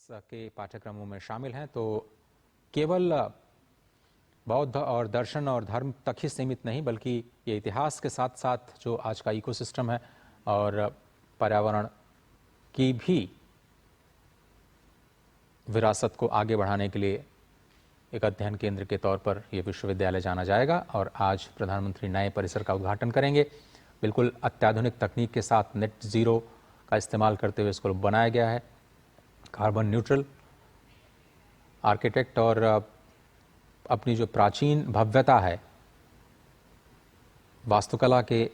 के पाठ्यक्रमों में शामिल हैं तो केवल बौद्ध और दर्शन और धर्म तक ही सीमित नहीं, बल्कि ये इतिहास के साथ साथ जो आज का इकोसिस्टम है और पर्यावरण की भी विरासत को आगे बढ़ाने के लिए एक अध्ययन केंद्र के तौर पर यह विश्वविद्यालय जाना जाएगा। और आज प्रधानमंत्री नए परिसर का उद्घाटन करेंगे। बिल्कुल अत्याधुनिक तकनीक के साथ नेट जीरो का इस्तेमाल करते हुए इसको बनाया गया है। कार्बन न्यूट्रल आर्किटेक्ट और अपनी जो प्राचीन भव्यता है वास्तुकला के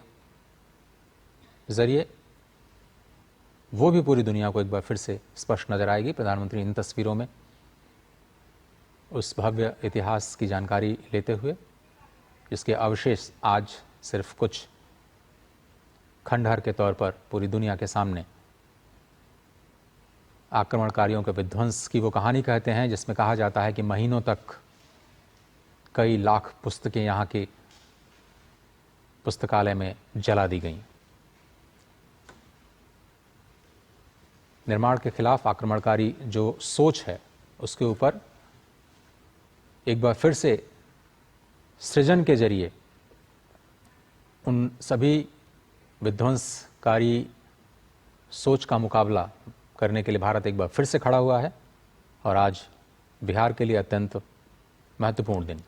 जरिए, वो भी पूरी दुनिया को एक बार फिर से स्पष्ट नजर आएगी। प्रधानमंत्री इन तस्वीरों में उस भव्य इतिहास की जानकारी लेते हुए, जिसके अवशेष आज सिर्फ कुछ खंडहर के तौर पर पूरी दुनिया के सामने आक्रमणकारियों के विध्वंस की वो कहानी कहते हैं, जिसमें कहा जाता है कि महीनों तक कई लाख पुस्तकें यहाँ के पुस्तकालय में जला दी गईं। निर्माण के खिलाफ आक्रमणकारी जो सोच है, उसके ऊपर एक बार फिर से सृजन के जरिए उन सभी विध्वंसकारी सोच का मुकाबला करने के लिए भारत एक बार फिर से खड़ा हुआ है। और आज बिहार के लिए अत्यंत महत्वपूर्ण दिन।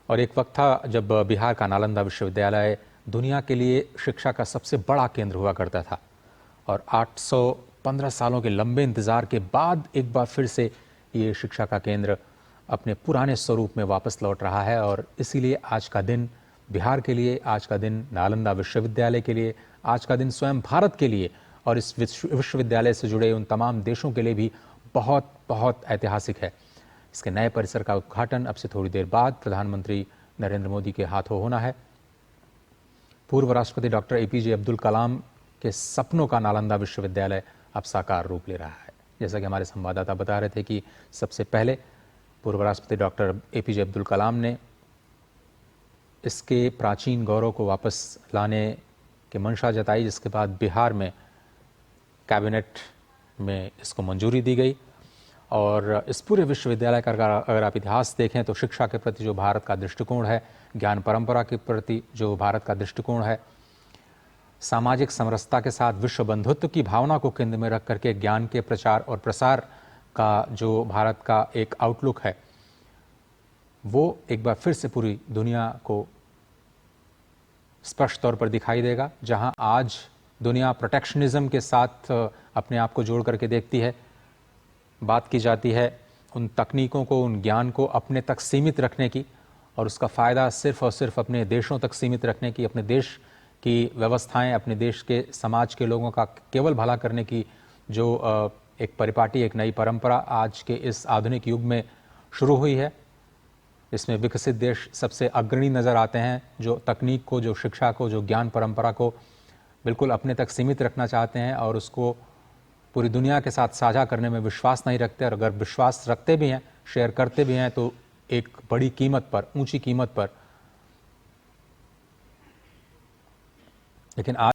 और एक वक्त था जब बिहार का नालंदा विश्वविद्यालय दुनिया के लिए शिक्षा का सबसे बड़ा केंद्र हुआ करता था। और 815 सालों के लंबे इंतजार के बाद एक बार फिर से ये शिक्षा का केंद्र अपने पुराने स्वरूप में वापस लौट रहा है। और इसीलिए आज का दिन बिहार के लिए, आज का दिन नालंदा विश्वविद्यालय के लिए, आज का दिन स्वयं भारत के लिए और इस विश्वविद्यालय से जुड़े उन तमाम देशों के लिए भी बहुत बहुत ऐतिहासिक है। इसके नए परिसर का उद्घाटन अब से थोड़ी देर बाद प्रधानमंत्री नरेंद्र मोदी के हाथों होना है। पूर्व राष्ट्रपति डॉक्टर एपीजे अब्दुल कलाम के सपनों का नालंदा विश्वविद्यालय अब साकार रूप ले रहा है। जैसा कि हमारे संवाददाता बता रहे थे कि सबसे पहले पूर्व राष्ट्रपति डॉक्टर एपीजे अब्दुल कलाम ने इसके प्राचीन गौरव को वापस लाने की मंशा जताई, जिसके बाद बिहार में कैबिनेट में इसको मंजूरी दी गई। और इस पूरे विश्वविद्यालय का अगर आप इतिहास देखें तो शिक्षा के प्रति जो भारत का दृष्टिकोण है, ज्ञान परंपरा के प्रति जो भारत का दृष्टिकोण है, सामाजिक समरसता के साथ विश्व बंधुत्व की भावना को केंद्र में रख करके ज्ञान के प्रचार और प्रसार का जो भारत का एक आउटलुक है, वो एक बार फिर से पूरी दुनिया को स्पष्ट तौर पर दिखाई देगा। जहां आज दुनिया प्रोटेक्शनिज्म के साथ अपने आप को जोड़ करके देखती है, बात की जाती है उन तकनीकों को, उन ज्ञान को अपने तक सीमित रखने की और उसका फ़ायदा सिर्फ और सिर्फ अपने देशों तक सीमित रखने की, अपने देश की व्यवस्थाएं, अपने देश के समाज के लोगों का केवल भला करने की जो एक परिपाटी, एक नई परंपरा आज के इस आधुनिक युग में शुरू हुई है। इसमें विकसित देश सबसे अग्रणी नज़र आते हैं, जो तकनीक को, जो शिक्षा को, जो ज्ञान परंपरा को बिल्कुल अपने तक सीमित रखना चाहते हैं और उसको पूरी दुनिया के साथ साझा करने में विश्वास नहीं रखते। और अगर विश्वास रखते भी हैं, शेयर करते भी हैं, तो एक बड़ी कीमत पर, ऊंची कीमत पर। लेकिन आज